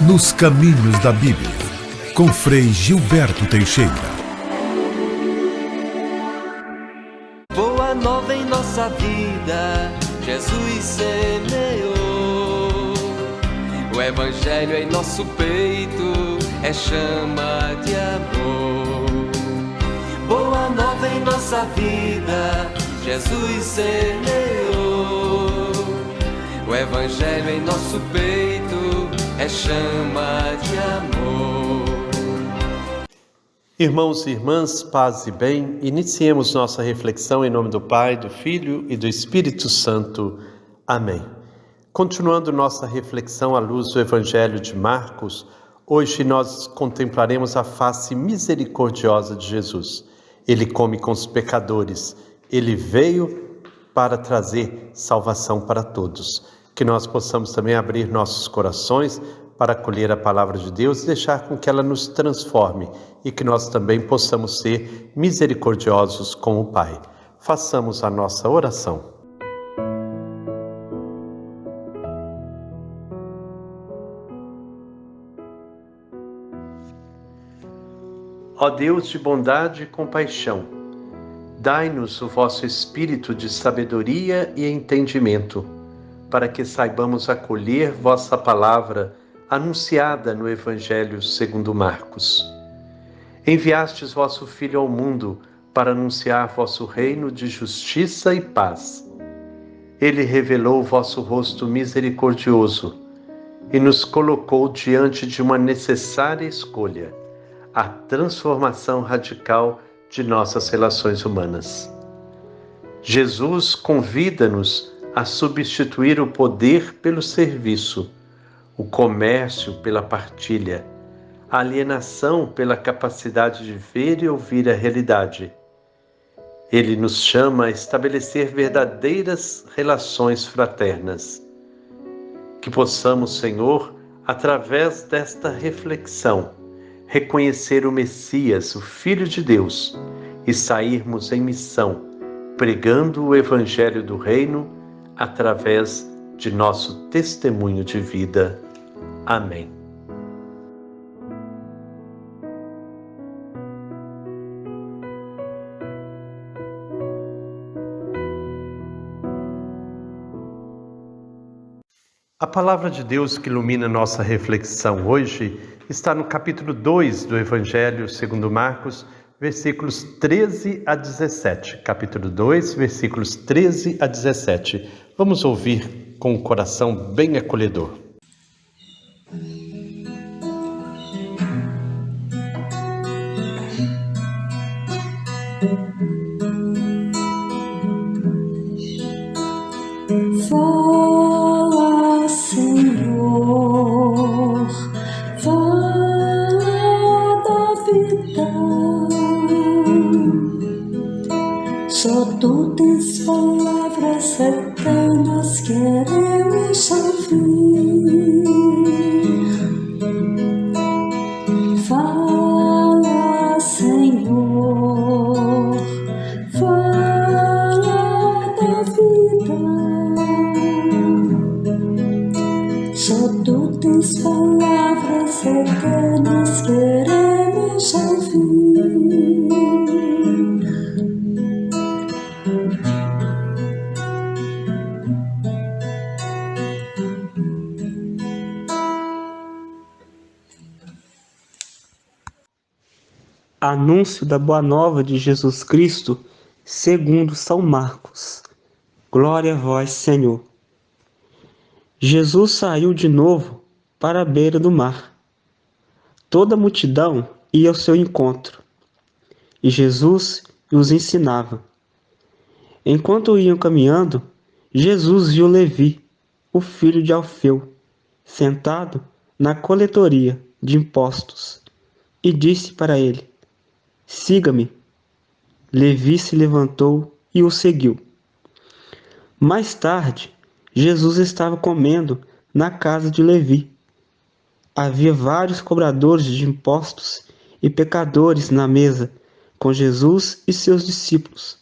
Nos Caminhos da Bíblia, com Frei Gilberto Teixeira. Boa nova em nossa vida, Jesus semeou. O Evangelho em nosso peito é chama de amor. Boa nova em nossa vida, Jesus semeou. O Evangelho em nosso peito é chama de amor. Irmãos e irmãs, paz e bem, iniciemos nossa reflexão em nome do Pai, do Filho e do Espírito Santo. Amém. Continuando nossa reflexão à luz do Evangelho de Marcos, hoje nós contemplaremos a face misericordiosa de Jesus. Ele come com os pecadores, ele veio para trazer salvação para todos. Que nós possamos também abrir nossos corações para acolher a palavra de Deus e deixar com que ela nos transforme e que nós também possamos ser misericordiosos com o Pai. Façamos a nossa oração. Ó Deus de bondade e compaixão, dai-nos o vosso espírito de sabedoria e entendimento, para que saibamos acolher vossa palavra anunciada no Evangelho segundo Marcos. Enviastes vosso Filho ao mundo para anunciar vosso reino de justiça e paz. Ele revelou o vosso rosto misericordioso e nos colocou diante de uma necessária escolha, a transformação radical de nossas relações humanas. Jesus convida-nos a substituir o poder pelo serviço, o comércio pela partilha, a alienação pela capacidade de ver e ouvir a realidade. Ele nos chama a estabelecer verdadeiras relações fraternas. Que possamos, Senhor, através desta reflexão, reconhecer o Messias, o Filho de Deus, e sairmos em missão, pregando o Evangelho do Reino através de nosso testemunho de vida. Amém. A palavra de Deus que ilumina nossa reflexão hoje está no capítulo 2 do Evangelho segundo Marcos, versículos 13 a 17. Capítulo 2, versículos 13 a 17. Vamos ouvir com o coração bem acolhedor. Fala, Senhor, fala da vida. Só tu tens palavras eternas, queremos ouvir. Fala, Senhor, fala da vida. Só tu tens palavras eternas, queremos ouvir. Anúncio da Boa Nova de Jesus Cristo, segundo São Marcos. Glória a vós, Senhor. Jesus saiu de novo para a beira do mar. Toda a multidão ia ao seu encontro, e Jesus os ensinava. Enquanto iam caminhando, Jesus viu Levi, o filho de Alfeu, sentado na coletoria de impostos, e disse para ele: siga-me. Levi se levantou e o seguiu. Mais tarde, Jesus estava comendo na casa de Levi. Havia vários cobradores de impostos e pecadores na mesa, com Jesus e seus discípulos.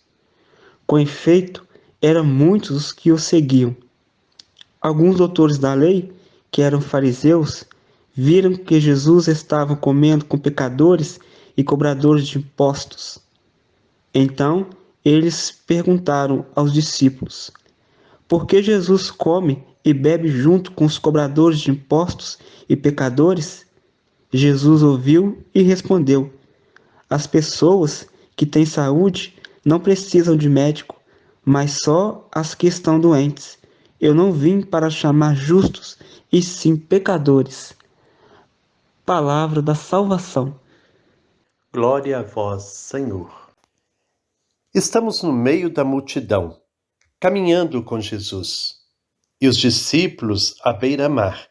Com efeito, eram muitos os que o seguiam. Alguns doutores da lei, que eram fariseus, viram que Jesus estava comendo com pecadores e cobradores de impostos. Então, eles perguntaram aos discípulos: por que Jesus come e bebe junto com os cobradores de impostos e pecadores? Jesus ouviu e respondeu: as pessoas que têm saúde não precisam de médico, mas só as que estão doentes. Eu não vim para chamar justos, e sim pecadores. Palavra da salvação. Glória a vós, Senhor. Estamos no meio da multidão, caminhando com Jesus, e os discípulos à beira-mar,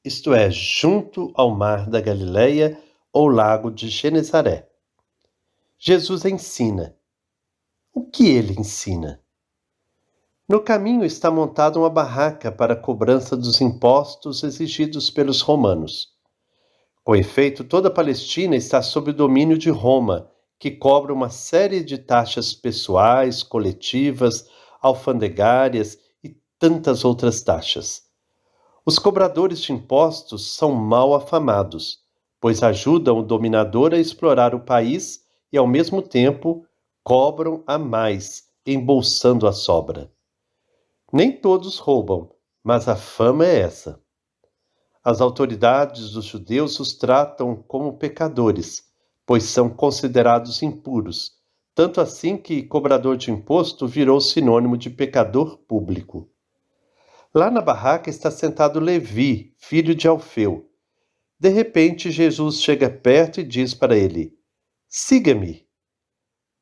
isto é, junto ao mar da Galileia ou lago de Genezaré. Jesus ensina. O que ele ensina? No caminho está montada uma barraca para a cobrança dos impostos exigidos pelos romanos. Com efeito, toda a Palestina está sob o domínio de Roma, que cobra uma série de taxas pessoais, coletivas, alfandegárias e tantas outras taxas. Os cobradores de impostos são mal afamados, pois ajudam o dominador a explorar o país e, ao mesmo tempo, cobram a mais, embolsando a sobra. Nem todos roubam, mas a fama é essa. As autoridades dos judeus os tratam como pecadores, pois são considerados impuros, tanto assim que cobrador de imposto virou sinônimo de pecador público. Lá na barraca está sentado Levi, filho de Alfeu. De repente, Jesus chega perto e diz para ele: siga-me.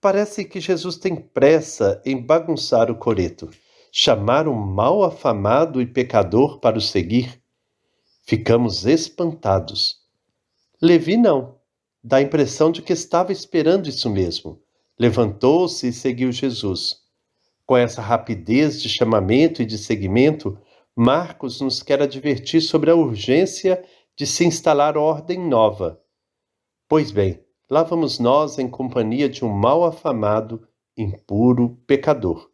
Parece que Jesus tem pressa em bagunçar o coreto, chamar um mal afamado e pecador para o seguir. Ficamos espantados. Levi não. Dá a impressão de que estava esperando isso mesmo. Levantou-se e seguiu Jesus. Com essa rapidez de chamamento e de seguimento, Marcos nos quer advertir sobre a urgência de se instalar ordem nova. Pois bem, lá vamos nós em companhia de um mal afamado, impuro pecador.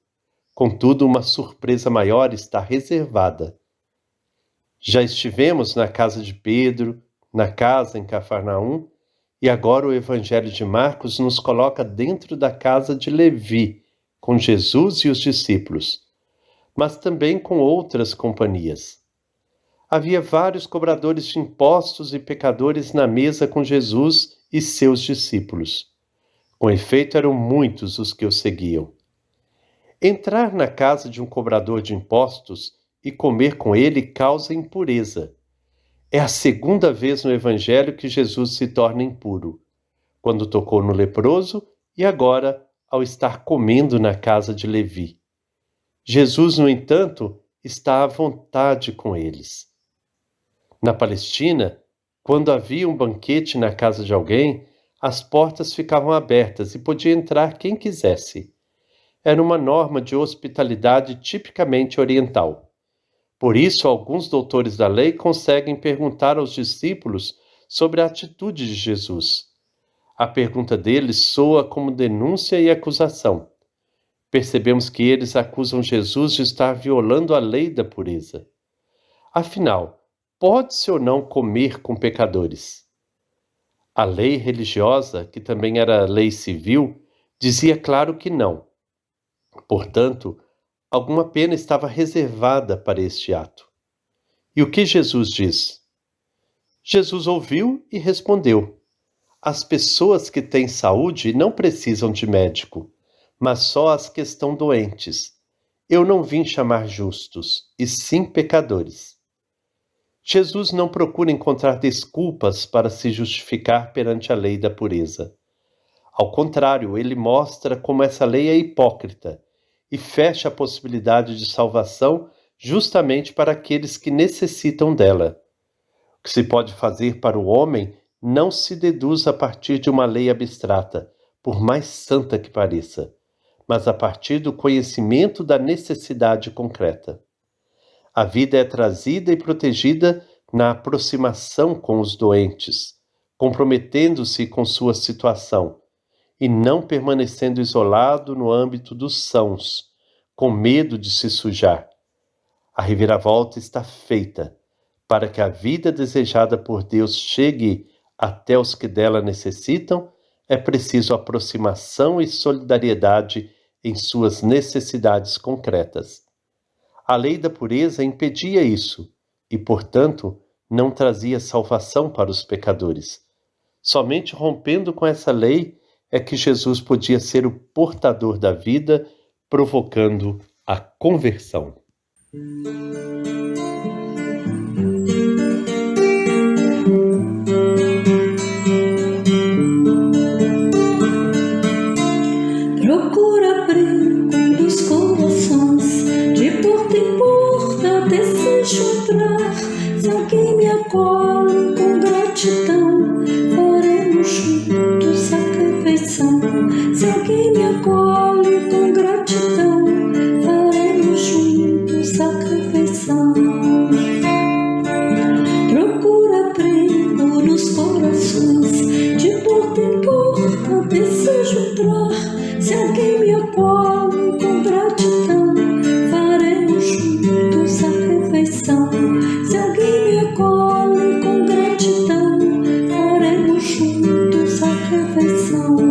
Contudo, uma surpresa maior está reservada. Já estivemos na casa de Pedro, na casa em Cafarnaum, e agora o Evangelho de Marcos nos coloca dentro da casa de Levi, com Jesus e os discípulos, mas também com outras companhias. Havia vários cobradores de impostos e pecadores na mesa com Jesus e seus discípulos. Com efeito, eram muitos os que o seguiam. Entrar na casa de um cobrador de impostos e comer com ele causa impureza. É a segunda vez no Evangelho que Jesus se torna impuro, quando tocou no leproso e agora ao estar comendo na casa de Levi. Jesus, no entanto, está à vontade com eles. Na Palestina, quando havia um banquete na casa de alguém, as portas ficavam abertas e podia entrar quem quisesse. Era uma norma de hospitalidade tipicamente oriental. Por isso, alguns doutores da lei conseguem perguntar aos discípulos sobre a atitude de Jesus. A pergunta deles soa como denúncia e acusação. Percebemos que eles acusam Jesus de estar violando a lei da pureza. Afinal, pode-se ou não comer com pecadores? A lei religiosa, que também era lei civil, dizia claro que não. Portanto, alguma pena estava reservada para este ato. E o que Jesus diz? Jesus ouviu e respondeu: as pessoas que têm saúde não precisam de médico, mas só as que estão doentes. Eu não vim chamar justos, e sim pecadores. Jesus não procura encontrar desculpas para se justificar perante a lei da pureza. Ao contrário, ele mostra como essa lei é hipócrita e fecha a possibilidade de salvação justamente para aqueles que necessitam dela. O que se pode fazer para o homem não se deduz a partir de uma lei abstrata, por mais santa que pareça, mas a partir do conhecimento da necessidade concreta. A vida é trazida e protegida na aproximação com os doentes, comprometendo-se com sua situação, e não permanecendo isolado no âmbito dos sãos, com medo de se sujar. A reviravolta está feita. Para que a vida desejada por Deus chegue até os que dela necessitam, é preciso aproximação e solidariedade em suas necessidades concretas. A lei da pureza impedia isso e, portanto, não trazia salvação para os pecadores. Somente rompendo com essa lei é que Jesus podia ser o portador da vida, provocando a conversão. Procura abrigo dos corações, de porta em porta desejo entrar. Se alguém me acolhe com gratidão, faremos juntos a refeição. Se alguém me acolhe com gratidão, faremos juntos a refeição. Procura abrigo nos corações, de porta em porta desejo entrar. Se alguém me acolhe com gratidão, faremos juntos a refeição. Se alguém me acolhe com gratidão, faremos juntos a refeição.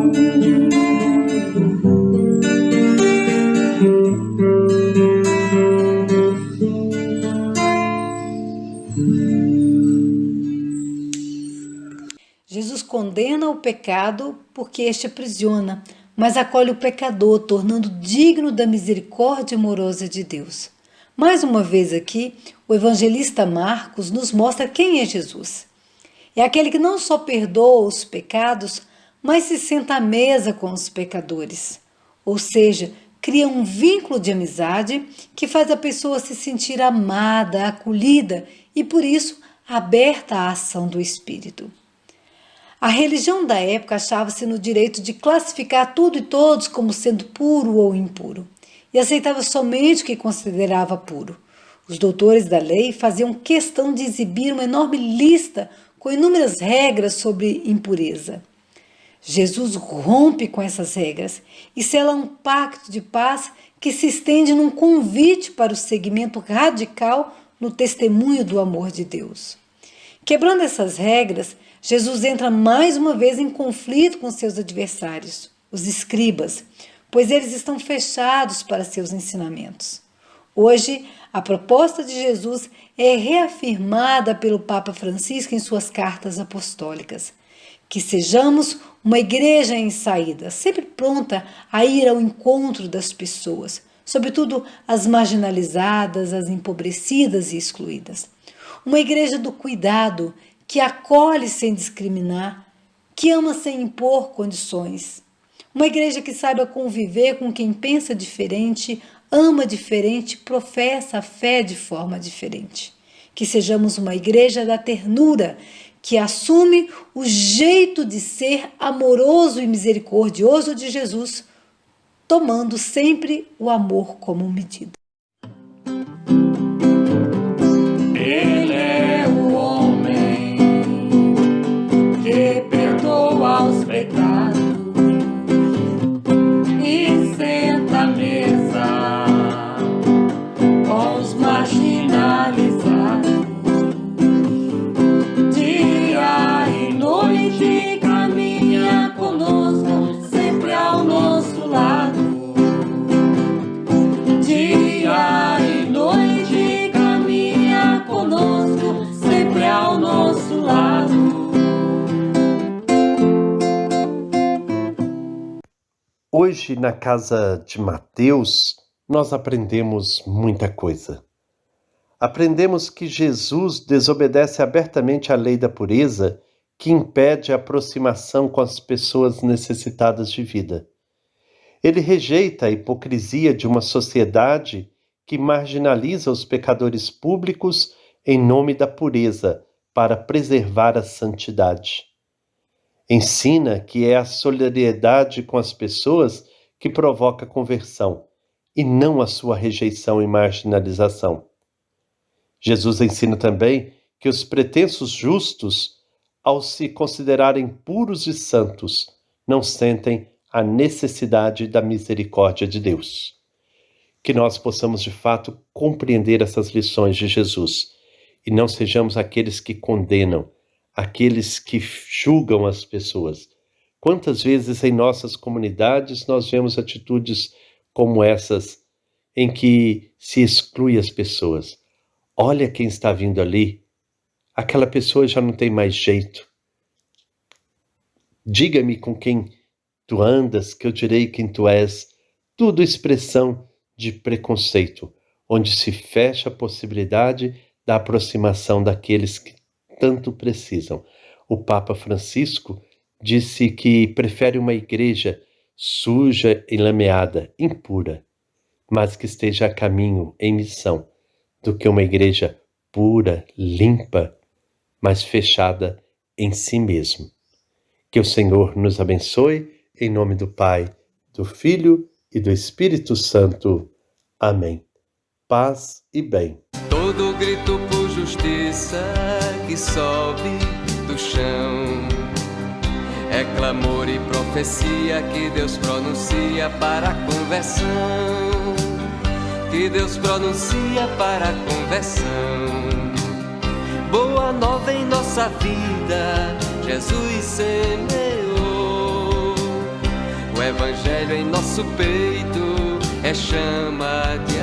Jesus condena o pecado porque este aprisiona, mas acolhe o pecador, tornando digno da misericórdia amorosa de Deus. Mais uma vez aqui, o evangelista Marcos nos mostra quem é Jesus. É aquele que não só perdoa os pecados, mas se senta à mesa com os pecadores. Ou seja, cria um vínculo de amizade que faz a pessoa se sentir amada, acolhida e, por isso, aberta à ação do Espírito. A religião da época achava-se no direito de classificar tudo e todos como sendo puro ou impuro, e aceitava somente o que considerava puro. Os doutores da lei faziam questão de exibir uma enorme lista com inúmeras regras sobre impureza. Jesus rompe com essas regras e sela um pacto de paz que se estende num convite para o seguimento radical no testemunho do amor de Deus. Quebrando essas regras, Jesus entra mais uma vez em conflito com seus adversários, os escribas, pois eles estão fechados para seus ensinamentos. Hoje, a proposta de Jesus é reafirmada pelo Papa Francisco em suas cartas apostólicas. Que sejamos uma igreja em saída, sempre pronta a ir ao encontro das pessoas, sobretudo as marginalizadas, as empobrecidas e excluídas. Uma igreja do cuidado, que acolhe sem discriminar, que ama sem impor condições. Uma igreja que saiba conviver com quem pensa diferente, ama diferente, professa a fé de forma diferente. Que sejamos uma igreja da ternura, que assume o jeito de ser amoroso e misericordioso de Jesus, tomando sempre o amor como medida. Ele é o homem que perdoa os pecados e senta à mesa com os marginalizados. Dia e noite caminha conosco, sempre ao nosso lado. Dia e noite caminha conosco, sempre ao nosso lado. Hoje, na casa de Mateus, nós aprendemos muita coisa. Aprendemos que Jesus desobedece abertamente à lei da pureza, que impede a aproximação com as pessoas necessitadas de vida. Ele rejeita a hipocrisia de uma sociedade que marginaliza os pecadores públicos em nome da pureza, para preservar a santidade. Ensina que é a solidariedade com as pessoas que provoca conversão, e não a sua rejeição e marginalização. Jesus ensina também que os pretensos justos, ao se considerarem puros e santos, não sentem a necessidade da misericórdia de Deus. Que nós possamos de fato compreender essas lições de Jesus e não sejamos aqueles que condenam, aqueles que julgam as pessoas. Quantas vezes em nossas comunidades nós vemos atitudes como essas, em que se exclui as pessoas. Olha quem está vindo ali, aquela pessoa já não tem mais jeito. Diga-me com quem tu andas, que eu direi quem tu és. Tudo expressão de preconceito, onde se fecha a possibilidade da aproximação daqueles que tanto precisam. O Papa Francisco disse que prefere uma igreja suja, enlameada, impura, mas que esteja a caminho, em missão, do que uma igreja pura, limpa, mas fechada em si mesmo. Que o Senhor nos abençoe, em nome do Pai, do Filho e do Espírito Santo. Amém. Paz e bem. Todo grito por justiça que sobe do chão é clamor e profecia que Deus pronuncia para a conversão. Que Deus pronuncia para a conversão. Boa nova em nossa vida, Jesus semeou. O Evangelho em nosso peito é chama de